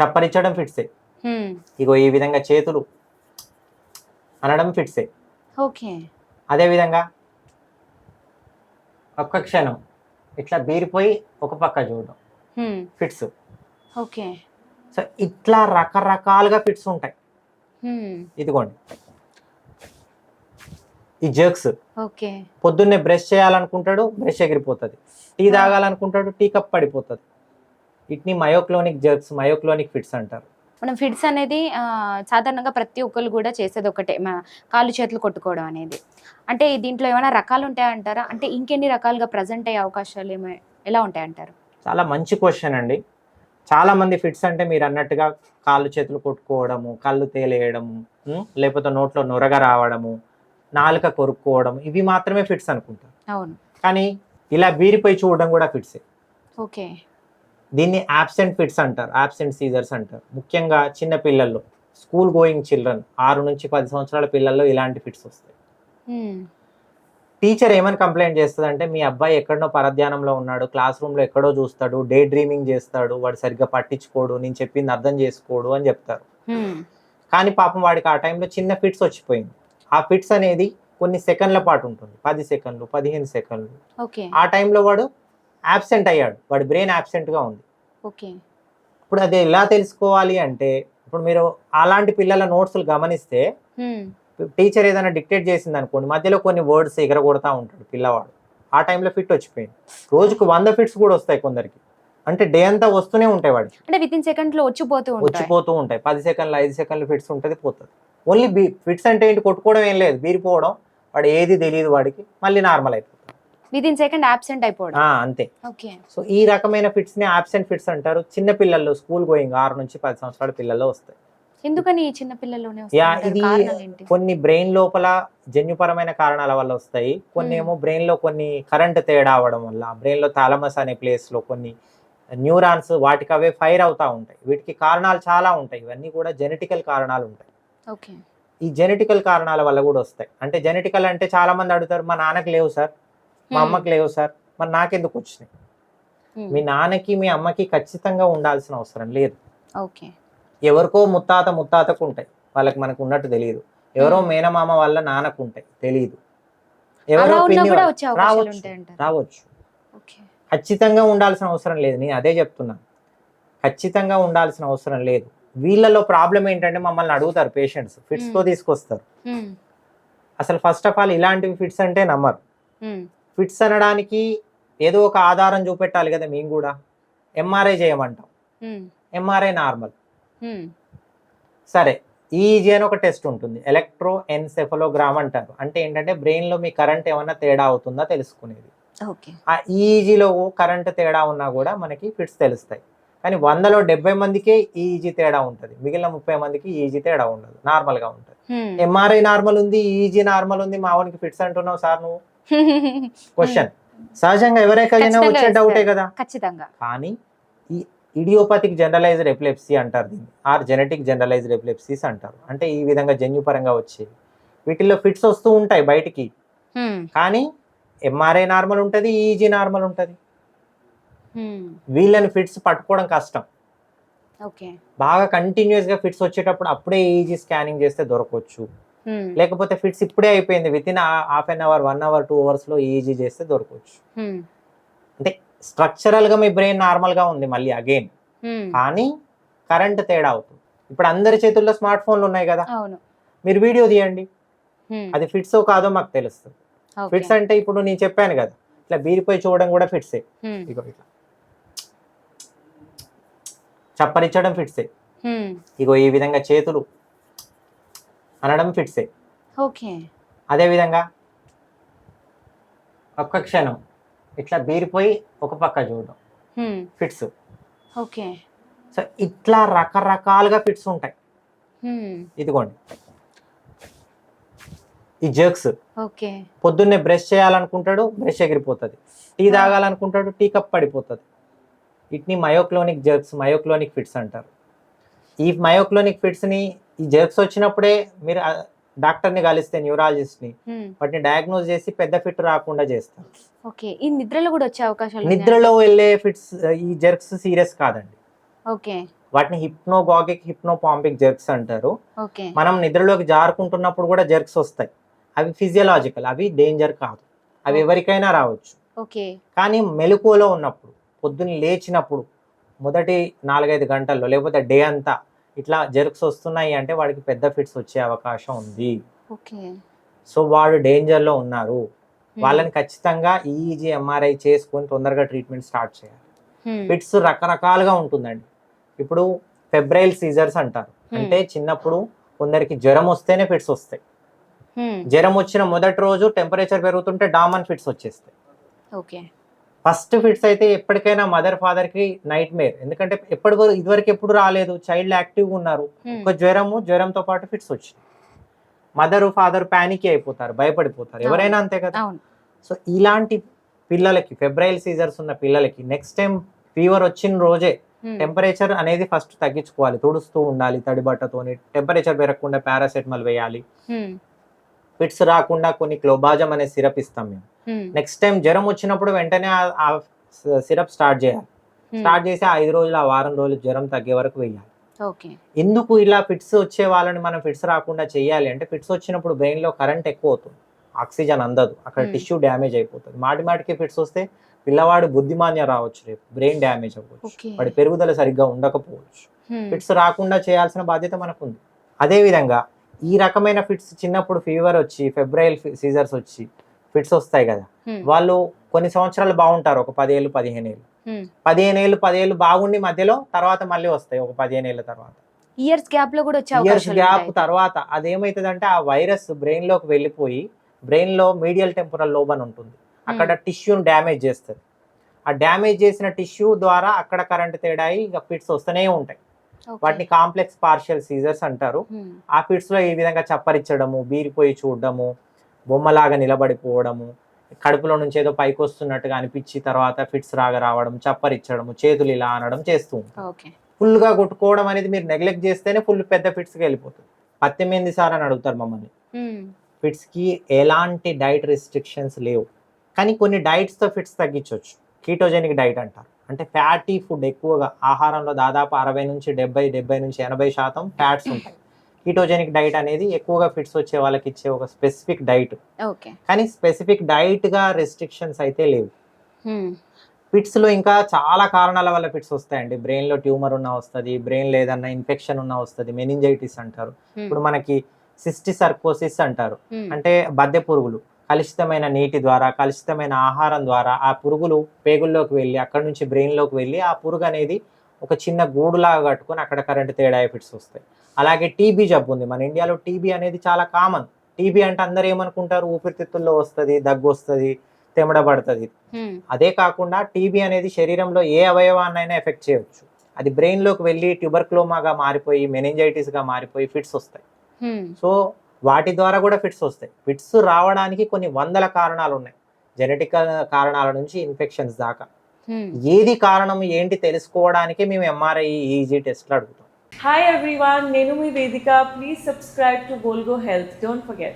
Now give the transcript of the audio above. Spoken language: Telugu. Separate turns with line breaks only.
చప్పరించడం ఫిట్సే. ఇగో ఈ విధంగా చేతులు అనడం ఫిట్సే.
ఓకే.
అదే విధంగా ఒక్క క్షణం ఇట్లా బీరిపోయి ఒక పక్క చూడడం ఫిట్స్.
ఓకే.
సో ఇట్లా రకరకాలుగా ఫిట్స్ ఉంటాయి. ఇదిగోండి ఈ జర్క్స్.
ఓకే.
పొద్దున్నే బ్రష్ చేయాలనుకుంటాడు, బ్రష్ ఎగిరిపోతుంది. టీ తాగాలనుకుంటాడు, టీ కప్ పడిపోతుంది. వీటిని మయోక్లోనిక్ జర్క్స్, మయోక్లోనిక్ ఫిట్స్ అంటారు.
మనం ఫిట్స్ అనేది సాధారణంగా ప్రతి ఒక్కరు కూడా చేసేది ఒకటే, కాళ్ళు చేతులు కొట్టుకోవడం అనేది. అంటే దీంట్లో ఏమైనా రకాలు ఉంటాయంటారా? అంటే ఇంకెన్ని రకాలుగా ప్రజెంట్ అయ్యే అవకాశాలు ఎలా ఉంటాయంటారు?
చాలా మంచి క్వశ్చన్ అండి. చాలా మంది ఫిట్స్ అంటే మీరు అన్నట్టుగా కాళ్ళు చేతులు కొట్టుకోవడము, కళ్ళు తేలేయడము, లేకపోతే నోట్లో నొరగ రావడము, నాలుక కొరుక్కోవడం, ఇవి మాత్రమే ఫిట్స్ అనుకుంటారు.
అవును.
కానీ ఇలా బీరిపోయి చూడడం కూడా ఫిట్సే.
ఓకే.
దీన్ని యాబ్సెంట్ ఫిట్స్ అంటారు, యాబ్సెంట్ సీజర్స్ అంటారు. ముఖ్యంగా చిన్న పిల్లల్లో, స్కూల్ గోయింగ్ చిల్డ్రన్, 6 నుంచి 10 సంవత్సరాల పిల్లల్లో ఇలాంటి ఫిట్స్ వస్తాయి. టీచర్ ఏమని కంప్లైంట్ చేస్తుంది అంటే, మీ అబ్బాయి ఎక్కడో పరధ్యానంలో ఉన్నాడు, క్లాస్ రూమ్లో ఎక్కడో చూస్తాడు, డే డ్రీమింగ్ చేస్తాడు, వాడు సరిగ్గా పట్టించుకోడు, నేను చెప్పింది అర్థం చేసుకోడు అని చెప్తారు. కానీ పాపం వాడికి ఆ టైంలో చిన్న ఫిట్స్ వచ్చిపోయింది. ఆ ఫిట్స్ అనేది కొన్ని సెకండ్ల పాటు ఉంటుంది, 10 సెకండ్లు 15 సెకండ్లు. ఆ టైంలో వాడు యాబ్సెంట్ అయ్యాడు, వాడి బ్రెయిన్ యాబ్సెంట్గా ఉంది. ఇప్పుడు అది ఎలా తెలుసుకోవాలి అంటే, ఇప్పుడు మీరు అలాంటి పిల్లల నోట్స్లు గమనిస్తే, టీచర్ ఏదైనా డిక్టేట్ చేసింది అనుకోండి, మధ్యలో కొన్ని వర్డ్స్ ఎగరగొడతా ఉంటాడు పిల్లవాడు. ఆ టైంలో ఫిట్ వచ్చిపోయింది. రోజుకు 100 ఫిట్స్ కూడా వస్తాయి కొందరికి. అంటే డే అంతా వస్తూనే ఉంటాయి వాడికి,
అంటే విత్ ఇన్ సెకండ్ లో వచ్చిపోతూ
ఉంటాయి. 10 సెకండ్లు 5 సెకండ్లు ఫిట్స్ ఉంటుంది, పోతుంది. ఓన్లీ ఫిట్స్ అంటే ఏంటి, కొట్టుకోవడం ఏం లేదు, బీరిపోవడం. వాడు ఏది తెలియదు, వాడికి మళ్ళీ నార్మల్ అయిపోతుంది.
విదిన్ సెకండ్ యాబ్సెంట్ అయిపోవడం,
అంతే. సో ఈ రకమైన ఫిట్స్ ని యాబ్సెంట్ ఫిట్స్ అంటారు. చిన్న పిల్లల్లో, స్కూల్ గోయింగ్ 6 నుంచి 10 సంవత్సరాల పిల్లల్లో వస్తాయి.
ఎందుకని చిన్న పిల్లల్లోనే?
ఇది కొన్ని బ్రెయిన్ లోపల జన్యుపరమైన కారణాల వల్ల వస్తాయి. కొన్ని ఏమో బ్రెయిన్ లో కొన్ని కరెంట్ తేడా అవడం వల్ల, బ్రెయిన్ లో థాలమస్ అనే ప్లేస్ లో కొన్ని న్యూరాన్స్ వాటికి అవే ఫైర్ అవుతా ఉంటాయి. వీటికి కారణాలు చాలా ఉంటాయి. ఇవన్నీ కూడా జెనెటికల్ కారణాలు ఉంటాయి. ఈ జెనెటికల్ కారణాల వల్ల కూడా వస్తాయి. అంటే జెనెటికల్ అంటే చాలా మంది అడుగుతారు, మా నాన్నకి లేవు సార్, మా అమ్మకి లేవు సార్, మరి నాకెందుకు వచ్చినాయి? మీ నాన్నకి మీ అమ్మకి ఖచ్చితంగా ఉండాల్సిన అవసరం లేదు. ఎవరికో ముత్తాతకు ఉంటాయి, వాళ్ళకి మనకు ఉన్నట్టు తెలియదు. ఎవరో మేనమామ వల్ల నాన్నకు ఉంటాయి, తెలియదు. ఎవరో రావచ్చు. ఖచ్చితంగా ఉండాల్సిన అవసరం లేదు. నేను అదే చెప్తున్నాను, ఖచ్చితంగా ఉండాల్సిన అవసరం లేదు. వీళ్ళలో ప్రాబ్లం ఏంటంటే, మమ్మల్ని అడుగుతారు పేషెంట్స్, ఫిట్స్ తో తీసుకొస్తారు. అసలు ఫస్ట్ ఆఫ్ ఆల్ ఇలాంటివి ఫిట్స్ అంటే నమ్మరు. ఫిట్స్ అనడానికి ఏదో ఒక ఆధారం చూపెట్టాలి కదా. మేము కూడా ఎంఆర్ఐ చేయమంటాం, ఎంఆర్ఐ నార్మల్. సరే, ఈఈజీ అని ఒక టెస్ట్ ఉంటుంది, ఎలక్ట్రో ఎన్సెఫలోగ్రామ్ అంటారు. అంటే ఏంటంటే బ్రెయిన్ లో మీ కరెంట్ ఏమన్నా తేడా అవుతుందా తెలుసుకునేది. ఆ ఈఈజీలో కరెంట్ తేడా ఉన్నా కూడా మనకి ఫిట్స్ తెలుస్తాయి. కానీ 100లో 70 మందికే ఈఈజీ తేడా ఉంటుంది, మిగిలిన 30 మందికి ఈఈజీ తేడా ఉండదు, నార్మల్ గా ఉంటుంది. ఎంఆర్ఐ నార్మల్ ఉంది, ఈఈజీ నార్మల్ ఉంది, మావానికి ఫిట్స్ అంటున్నావు సార్ నువ్వు? క్వశ్చన్ సహజంగా ఎవరికైనా వచ్చే డౌటే కదా. కానీ ఈ ఇడియోపతిక్ జనరలైజ్డ్ ఎపిలెప్సీ అంటారు దీన్ని, ఆర్ జెనెటిక్ జనరలైజ్డ్ ఎపిలెప్సీస్ అంటారు. అంటే ఈ విధంగా జన్యుపరంగా వచ్చేవి. వీటిల్లో ఫిట్స్ వస్తూ ఉంటాయి బయటికి, కానీ ఎంఆర్ఐ నార్మల్ ఉంటుంది, ఈఈజీ నార్మల్ ఉంటుంది. వీళ్ళని ఫిట్స్ పట్టుకోవడం కష్టం. బాగా కంటిన్యూస్ గా ఫిట్స్ వచ్చేటప్పుడు అప్పుడే ఈఈజీ స్కానింగ్ చేస్తే దొరకవచ్చు. లేకపోతే ఫిట్స్ ఇప్పుడే అయిపోయింది, within half an hour 1 hour 2 hours లో ఈఈజీ చేస్తే దొరకవచ్చు. అంటే స్ట్రక్చరల్ గా మీ బ్రెయిన్ నార్మల్ గా ఉంది మళ్ళీ అగైన్, కానీ కరెంట్ తేడా అవుతుంది. ఇప్పుడు అందరి చేతుల్లో స్మార్ట్ ఫోన్లు ఉన్నాయి కదా, మీరు వీడియో తీయండి, అది ఫిట్స్ కాదో మాకు తెలుస్తుంది. ఫిట్స్ అంటే ఇప్పుడు నేను చెప్పాను కదా, ఇట్లా బీరిపోయి చూడడం కూడా ఫిట్సే. ఇగో ఇట్లా చప్పరించడం ఫిట్సే. ఇగో ఈ విధంగా చేతులు అనడం ఫిట్సే. అదే విధంగా ఒక్క క్షణం ఇట్లా బీరిపోయి ఒక పక్క చూడడం ఫిట్స్. సో ఇట్లా రకరకాలుగా ఫిట్స్ ఉంటాయి. ఇదిగోండి ఈ జర్క్స్. పొద్దున్నే బ్రష్ చేయాలనుకుంటాడు, బ్రష్ ఎగిరిపోతుంది. టీ తాగాలనుకుంటాడు, టీ కప్ పడిపోతుంది. వీటిని మయోక్లోనిక్ జర్క్స్, మయోక్లోనిక్ ఫిట్స్ అంటారు. ఈ మయోక్లోనిక్ ఫిట్స్ ని, ఈ జర్క్స్ వచ్చినప్పుడే మీరు డాక్టర్ని కలిస్తే, న్యూరాలజిస్ట్ ని, వాటిని డయాగ్నోస్ చేసి పెద్ద ఫిట్ రాకుండా చేస్తారు.
ఈ నిద్రలో కూడా వచ్చే అవకాశాలు?
నిద్రలో వెళ్ళే ఫిట్స్, ఈ జర్క్స్ సీరియస్ కాదండి. వాటిని హిప్నోగాగిక్ హిప్నోపాంపిక్ జెర్క్స్ అంటారు.
ఓకే.
మనం నిద్రలోకి జారుకుంటున్నప్పుడు కూడా జెర్క్స్ వస్తాయి. అవి ఫిజియలాజికల్, అవి డేంజర్ కాదు, అవి ఎవరికైనా రావచ్చు.
ఓకే.
కానీ మెలకువలో ఉన్నప్పుడు, పొద్దున్న లేచినప్పుడు మొదటి 4-5 గంటల్లో లేకపోతే డే అంతా ఇట్లా జెర్క్స్ వస్తున్నాయి అంటే వాడికి పెద్ద ఫిట్స్ వచ్చే అవకాశం ఉంది.
ఓకే.
సో వాడు డేంజర్లో ఉన్నారు. వాళ్ళని ఖచ్చితంగా ఈఈజీ ఎంఆర్ఐ చేసుకొని తొందరగా ట్రీట్మెంట్ స్టార్ట్ చేయాలి. ఫిట్స్ రకరకాలుగా ఉంటుందండి. ఇప్పుడు ఫెబ్రైల్ సీజర్స్ అంటారు. అంటే చిన్నప్పుడు కొందరికి జ్వరం వస్తేనే ఫిట్స్ వస్తాయి. జ్వరం వచ్చిన మొదటి రోజు టెంపరేచర్ పెరుగుతుంటే డామన్ ఫిట్స్ వచ్చేస్తాయి.
ఓకే.
ఫస్ట్ ఫిట్స్ అయితే ఎప్పటికైనా మదర్ ఫాదర్ కి నైట్ మేర్. ఎందుకంటే ఇదివరకు ఎప్పుడు రాలేదు, చైల్డ్ యాక్టివ్గా ఉన్నారు. ఒక జ్వరంతో పాటు ఫిట్స్ వచ్చినాయి. మదర్ ఫాదర్ ప్యానిక్ అయిపోతారు, భయపడిపోతారు, ఎవరైనా అంతే కదా. సో ఇలాంటి పిల్లలకి, ఫెబ్రైల్ సీజర్స్ ఉన్న పిల్లలకి నెక్స్ట్ టైం ఫీవర్ వచ్చిన రోజే టెంపరేచర్ అనేది ఫస్ట్ తగ్గించుకోవాలి, తుడుస్తూ ఉండాలి తడి బట్టతోని. టెంపరేచర్ పెరగకుండా పారాసెటమాల్ వేయాలి. ఫిట్స్ రాకుండా కొన్ని క్లోబాజం అనే సిరప్ ఇస్తాం మేము. నెక్స్ట్ టైం జ్వరం వచ్చినప్పుడు వెంటనే ఆ సిరప్ స్టార్ట్ చేయాలి. స్టార్ట్ చేసి 5 రోజులు, ఆ వారం రోజులు జ్వరం తగ్గే వరకు వేయాలి. ఎందుకు ఇలా ఫిట్స్ వచ్చే వాళ్ళని మనం ఫిట్స్ రాకుండా చేయాలి అంటే, ఫిట్స్ వచ్చినప్పుడు బ్రెయిన్ లో కరెంట్ ఎక్కువ అవుతుంది, ఆక్సిజన్ అందదు, అక్కడ టిష్యూ డ్యామేజ్ అయిపోతుంది. మాటికి ఫిట్స్ వస్తే పిల్లవాడు బుద్ధిమాన్యం రావచ్చు, రేపు బ్రెయిన్ డ్యామేజ్ అవ్వచ్చు, వాడి పెరుగుదల సరిగ్గా ఉండకపోవచ్చు. ఫిట్స్ రాకుండా చేయాల్సిన బాధ్యత మనకు ఉంది. అదే విధంగా ఈ రకమైన ఫిట్స్ చిన్నప్పుడు ఫీవర్ వచ్చి, ఫెబ్రైల్ సీజర్స్ వచ్చి ఫిట్స్ వస్తాయి కదా, వాళ్ళు కొన్ని సంవత్సరాలు బాగుంటారు, ఒక 10 ఏళ్ళు 15 ఏళ్ళు బాగుండి మధ్యలో తర్వాత మళ్ళీ వస్తాయి ఒక 15 ఏళ్ళ తర్వాత.
ఇయర్స్ గ్యాప్ లో కూడా వచ్చే
ఇయర్స్ గ్యాప్ తర్వాత అదేమైతుందంటే ఆ వైరస్ బ్రెయిన్ లోకి వెళ్ళిపోయి బ్రెయిన్ లో మీడియల్ టెంపోరల్ లోబ్ అని ఉంటుంది, అక్కడ టిష్యూని డ్యామేజ్ చేస్తుంది. ఆ డ్యామేజ్ చేసిన టిష్యూ ద్వారా అక్కడ కరెంట్ తేడా అయ్యి ఇక ఫిట్స్ వస్తూనే ఉంటాయి. వాటిని కాంప్లెక్స్ పార్షియల్ సీజర్స్ అంటారు. ఆ ఫిట్స్ లో ఈ విధంగా చప్పరించడము, బీరిపోయి చూడడము, బొమ్మలాగా నిలబడిపోవడము, కడుపులో నుంచి ఏదో పైకి వస్తున్నట్టుగా అనిపించి తర్వాత ఫిట్స్ రావడం, చప్పరిచ్చడము, చేతులు ఇలా అనడం చేస్తూ ఉంటాం. ఫుల్ గా కొట్టుకోవడం అనేది మీరు నెగ్లెక్ట్ చేస్తేనే ఫుల్ పెద్ద ఫిట్స్ కి వెళ్ళిపోతుంది. 18 సార్ అని అడుగుతారు మమ్మల్ని. ఫిట్స్ కి ఎలాంటి డైట్ రెస్ట్రిక్షన్స్ లేవు, కానీ కొన్ని డైట్స్ తో ఫిట్స్ తగ్గించవచ్చు. కీటోజెనిక్ డైట్ అంటారు. అంటే ఫ్యాటీ ఫుడ్ ఎక్కువగా, ఆహారంలో దాదాపు 60 నుంచి 70 నుంచి 80% ఫ్యాట్స్ ఉంటాయి. కీటోజెనిక్ డైట్ అనేది ఎక్కువగా ఫిట్స్ వచ్చే వాళ్ళకి ఇచ్చే ఒక స్పెసిఫిక్ డైట్. కానీ స్పెసిఫిక్ డైట్ గా రెస్ట్రిక్షన్స్ అయితే లేవు. ఫిట్స్ లో ఇంకా చాలా కారణాల వల్ల ఫిట్స్ వస్తాయండి. బ్రెయిన్ లో ట్యూమర్ ఉన్నా వస్తుంది, బ్రెయిన్ లేదన్నా ఇన్ఫెక్షన్ ఉన్నా వస్తుంది, మెనింజైటిస్ అంటారు. ఇప్పుడు మనకి సిస్టిసర్కోసిస్ అంటారు. అంటే బద్దె పురుగులు కలుషితమైన నీటి ద్వారా, కలుషితమైన ఆహారం ద్వారా ఆ పురుగులు పేగుల్లోకి వెళ్ళి అక్కడ నుంచి బ్రెయిన్ లోకి వెళ్ళి ఆ పురుగు అనేది ఒక చిన్న గూడులాగా కట్టుకొని అక్కడ కరెంట్ తేడా ఫిట్స్ వస్తాయి. అలాగే టీబీ జబ్బు ఉంది మన ఇండియాలో. టీబీ అనేది చాలా కామన్. టీబీ అంటే అందరు ఏమనుకుంటారు, ఊపిరితిత్తుల్లో వస్తుంది, దగ్గు వస్తుంది, తెమడ పడుతుంది. అదే కాకుండా టీబీ అనేది శరీరంలో ఏ అవయవాన్నైనా ఎఫెక్ట్ చేయవచ్చు. అది బ్రెయిన్ లోకి వెళ్ళి ట్యూబర్క్లోమాగా మారిపోయి, మెనింజైటిస్ గా మారిపోయి ఫిట్స్ వస్తాయి. సో వాటి ద్వారా కూడా ఫిట్స్ వస్తాయి. ఫిట్స్ రావడానికి కొన్ని వందల కారణాలు ఉన్నాయి, జెనెటిక్ కారణాల నుంచి ఇన్ఫెక్షన్స్ దాకా. ఏది కారణం ఏంటి తెలుసుకోవడానికి మేము ఎంఆర్ఐ ఈజీ టెస్ట్లు అడుగుతాం.
Hi everyone, Nenu mi Vedika. Please subscribe to Volgo Health. Don't forget.